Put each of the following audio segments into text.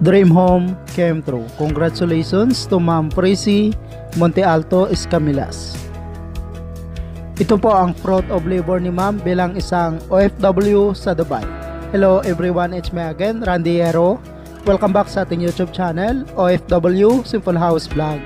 Dream home came true. Congratulations to Ma'am Prissy Monte Alto Escamilas. Ito po ang fruit of labor ni Ma'am bilang isang OFW sa Dubai. Hello everyone, it's me again, Randy Hero. Welcome back sa ating YouTube channel, OFW Simple House Vlog.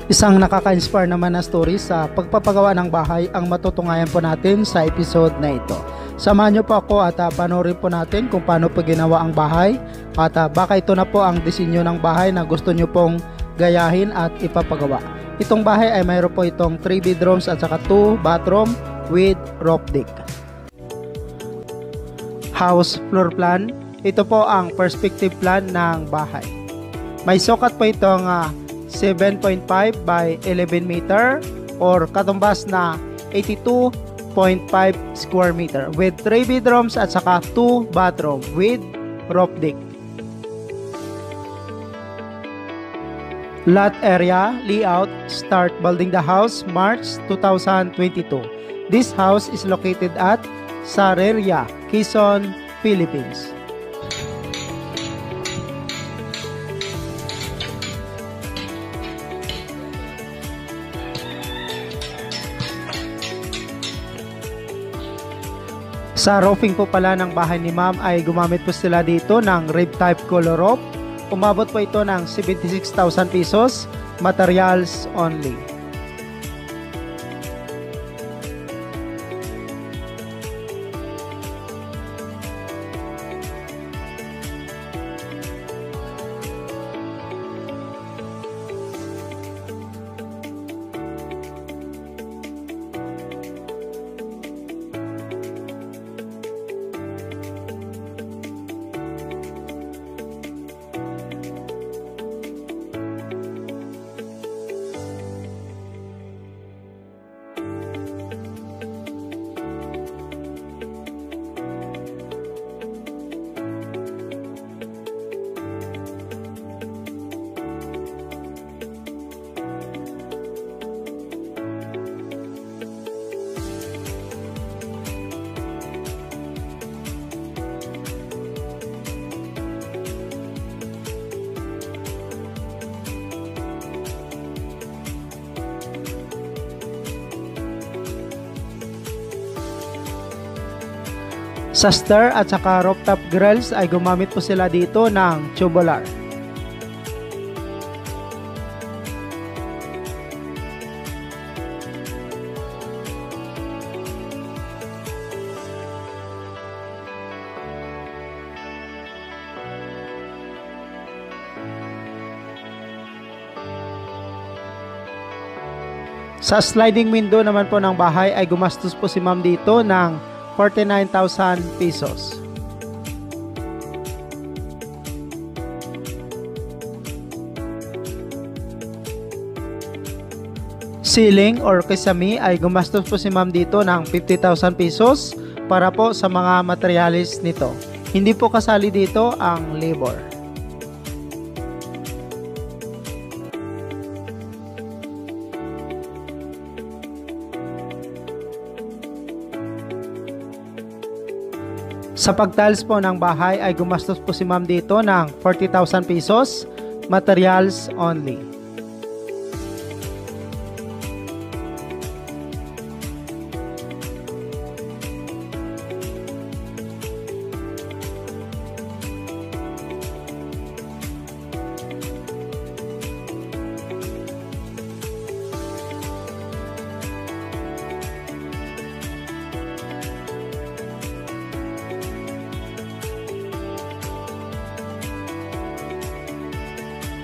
Isang nakaka-inspire naman na story sa pagpapagawa ng bahay ang matutungayan po natin sa episode na ito. Samahan niyo po ako at panoorin po natin kung paano po ginawa ang bahay at baka ito na po ang disenyo ng bahay na gusto niyo pong gayahin at ipapagawa. Itong bahay ay mayroon po itong 3 bedrooms at saka 2 bathroom with roof deck. House floor plan, ito po ang perspective plan ng bahay. May sukat po itong 7.5 by 11 meter or katumbas na 82.5 square meter with 3 bedrooms at saka 2 bathroom with roof deck. Lot area layout, start building the house March 2022. This house is located at Sareria, Quezon, Philippines. Sa roofing po pala ng bahay ni Ma'am ay gumamit po sila dito ng rib type color roof. Umabot po ito ng 76,000 pesos, materials only. Sa stair at saka rooftop grills ay gumamit po sila dito ng tubular. Sa sliding window naman po ng bahay ay gumastos po si Ma'am dito ng 49,000 pesos. Ceiling or kisame ay gumastos po si Ma'am dito ng 50,000 pesos para po sa mga materialis nito. Hindi po kasali dito ang labor. Sa pagtiles po ng bahay ay gumastos po si Ma'am dito ng 40,000 pesos, materials only.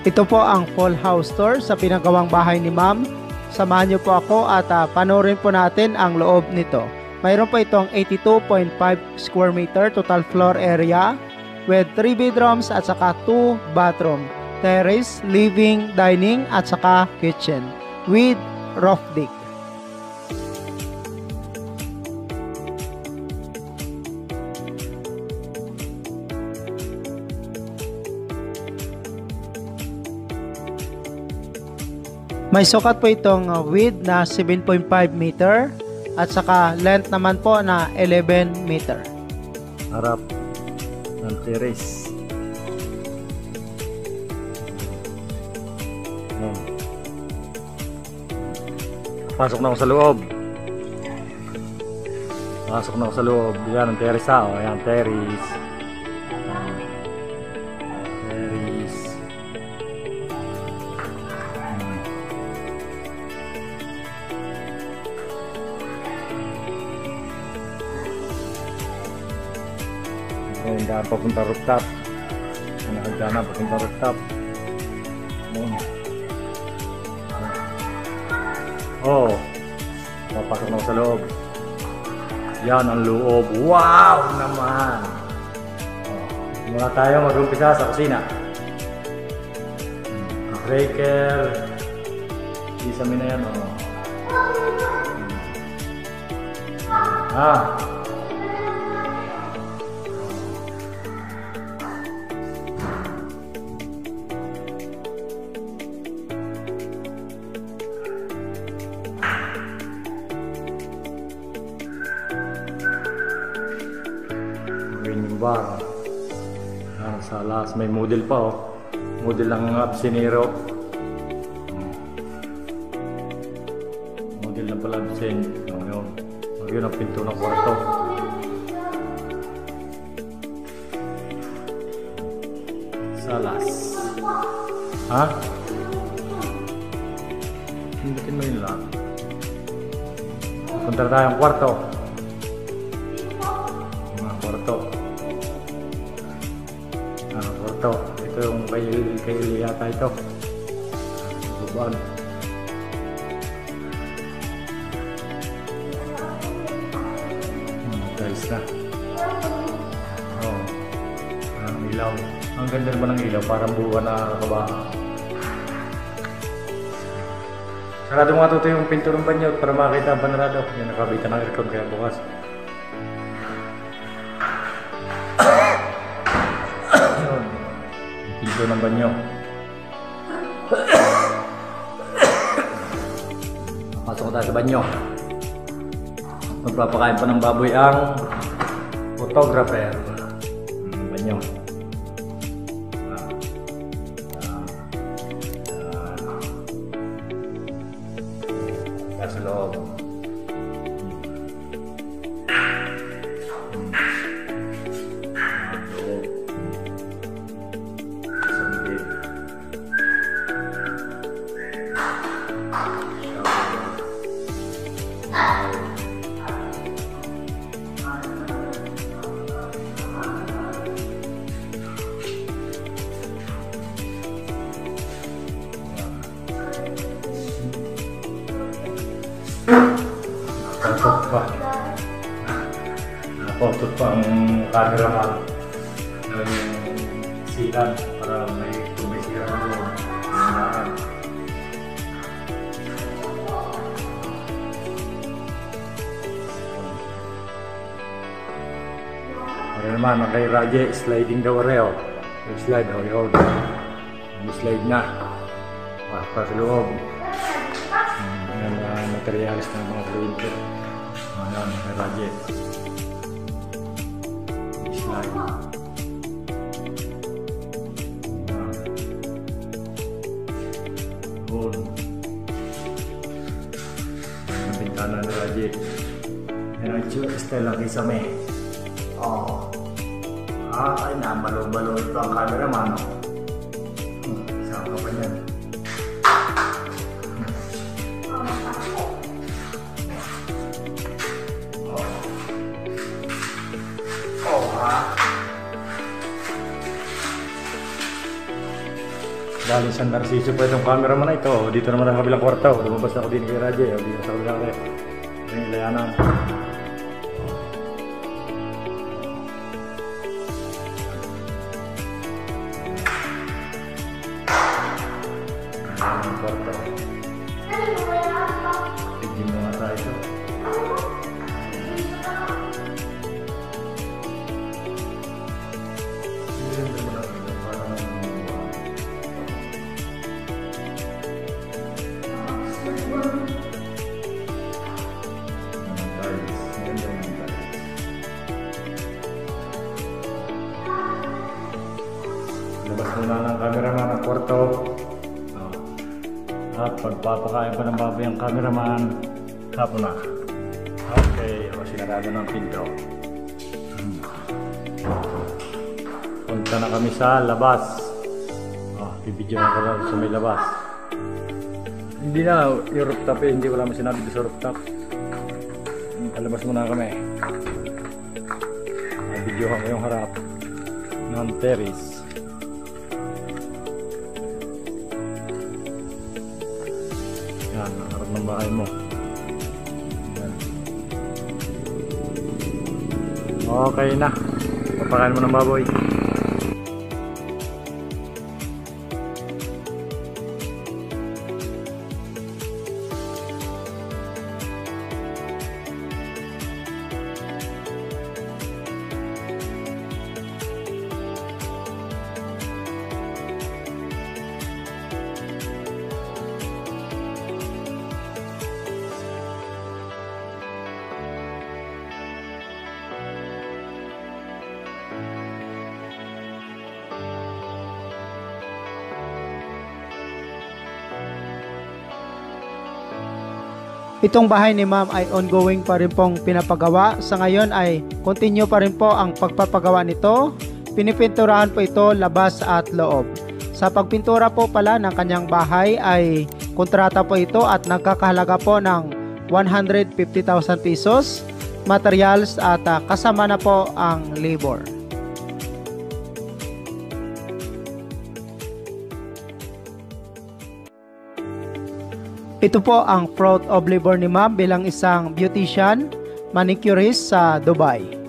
Ito po ang full house tour sa pinagawang bahay ni Ma'am. Samahan niyo po ako at panoorin po natin ang loob nito. Mayroon po itong 82.5 square meter total floor area with 3 bedrooms at saka 2 bathroom, terrace, living, dining at saka kitchen with roof deck. May sukat po itong width na 7.5 meter at saka length naman po na 11 meter. Harap ng terrace. Pasok na ako sa loob. Pasok na ako sa loob. Yan ang terrace ha. O, yan, terrace. Terrace. Ngayon daan papunta rooftop. Nakagdaan na papunta rooftop. Oh, papasok na ako sa loob. Yan ang loob. Wow naman. Muna tayo mag-umpisa sa kusina. Breaker. Isamin na yan. Bar. Sa last may model pa model ng Absinero. Model ng pala Absin. Yun ang pinto ng kwarto. Salas. Ha? Hindutin mo yun lang. Punta tayong kwarto. Kwarto. Ito yung kay yata ito. Bubaan. Guys na. Ang ilaw. Ang ganda naman ng ilaw. Parang buwan na kabaha. Sarado mga ito yung pinto ng banyo para makita ang panarado. Yan nakabita ng aircon kaya bukas. Pinto ng banyo. Pasok tayo sa banyo. Magpapakain pa ng baboy ang photographer. Banyo. Sa loob. Nakapautot pa ang cameraman ng silan para may tumisira doon. Para naman ang kay Raje, sliding daw reo. Slide, yun. Slide na. Para sa loob. Yan ang materialis ng mga printer. Ayan, kay Raje. Slide. Ayan ang bintana ng Raje. Yan ang style ng Kisame. Ay, nabalo-balo ito ang cameraman. Saan ka pa yan? Galing San Narciso pa itong cameraman na ito. Dito naman ang kabilang kwarto. Lumabas ako din kay Raje. Dito sa kabilang rep. Ito yung layanan. Ang kwarto. Tigin mo nga tayo ito. Labas muna ng cameraman ang kwarto. At pagpapakain pa ng baboy ang cameraman. hapon na. Okay, o sinarado ng pinto. Punta na kami sa labas. Bibidyoan ko lang sa may labas. Hindi na, yung rooftop hindi ko lang sinabi sa rooftop. Palabas muna kami. Bibidyoan ko yung harap ng terrace. Yan, ang harap ng bahay mo. Yan. Okay na. Papakain mo ng baboy. Itong bahay ni ma'am ay ongoing pa rin pong pinapagawa. Sa ngayon ay continue pa rin po ang pagpapagawa nito. Pinipinturahan po ito labas at loob. Sa pagpintura po pala ng kanyang bahay ay kontrata po ito at nagkakahalaga po ng 150,000 pesos, materials at kasama na po ang labor. Ito po ang fruit of labor ni ma'am bilang isang beautician, manicurist sa Dubai.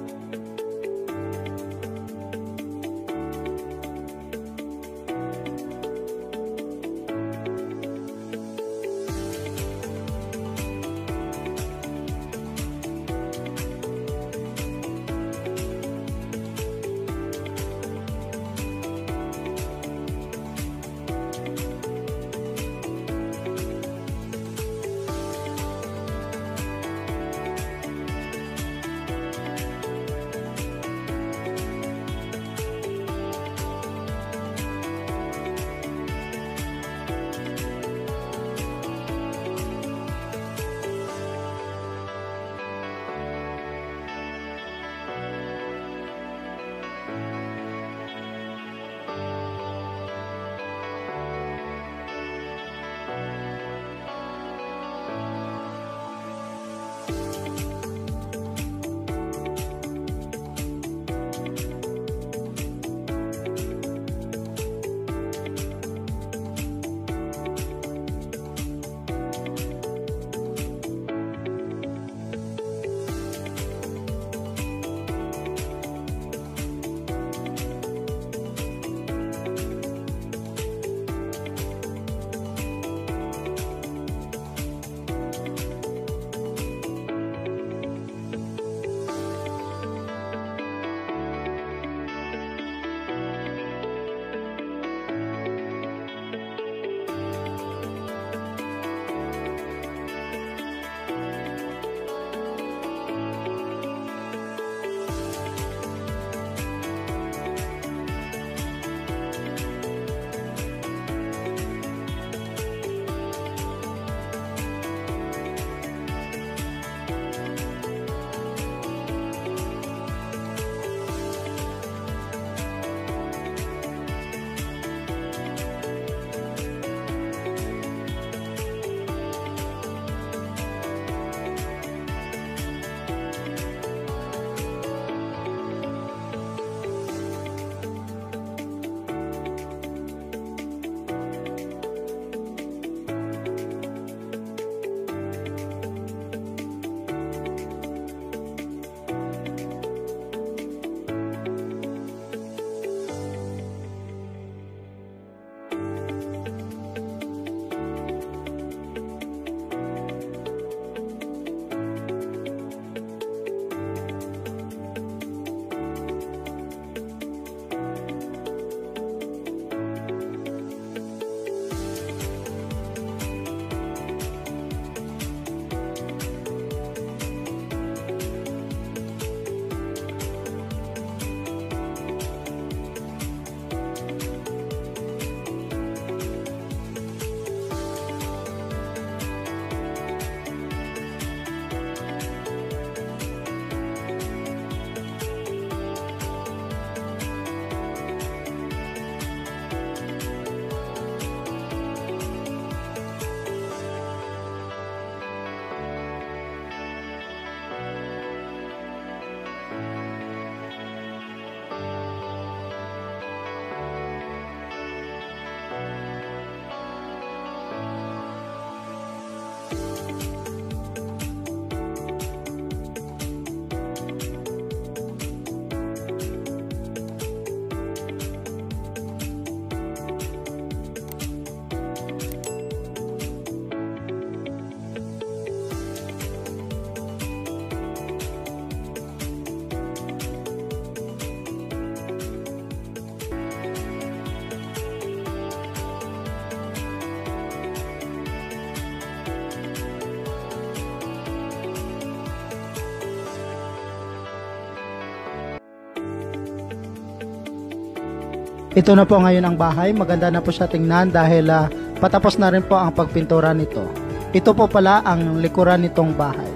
Ito na po ngayon ang bahay. Maganda na po siya tingnan dahil patapos na rin po ang pagpintura nito. Ito po pala ang likuran nitong bahay.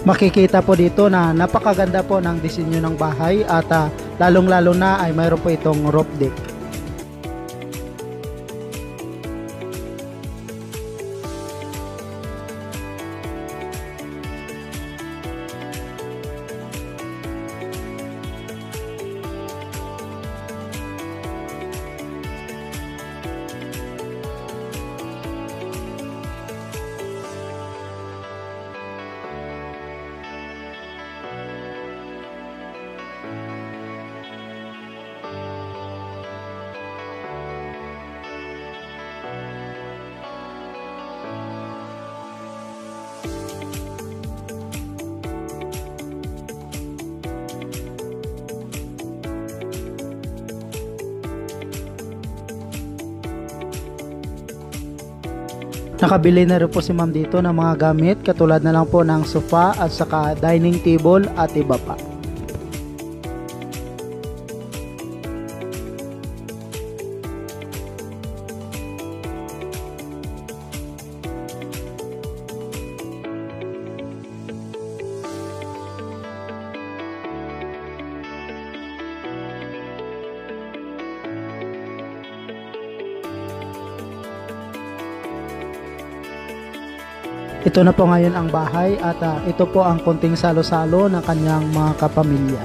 Makikita po dito na napakaganda po ng disenyo ng bahay at lalong-lalo na ay mayroon po itong roof deck. Nakabili na rin po si ma'am dito ng mga gamit katulad na lang po ng sofa at saka dining table at iba pa. Ito na po ngayon ang bahay at ito po ang konting salo-salo ng kanyang mga kapamilya.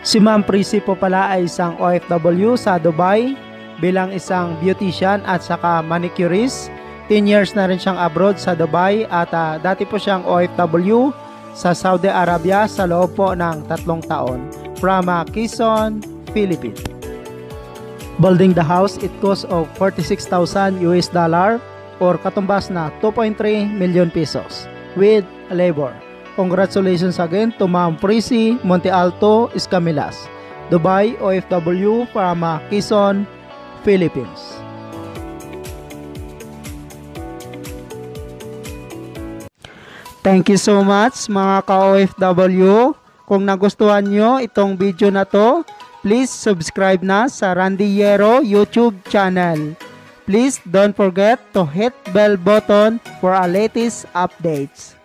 Si Ma'am Prissy po pala ay isang OFW sa Dubai bilang isang beautician at saka manicurist. 10 years na rin siyang abroad sa Dubai at dati po siyang OFW sa Saudi Arabia sa loob po ng 3 taon from Quezon, Philippines. Building the house, it cost of $46,000 or katumbas na 2.3 million pesos with labor. Congratulations again to Ma'am Prissy Monte Alto Escamilas, Dubai OFW from Quezon, Philippines. Thank you so much mga ka-OFW. Kung nagustuhan nyo itong video na to, please subscribe na sa Randy Yero YouTube channel. Please don't forget to hit bell button for our latest updates.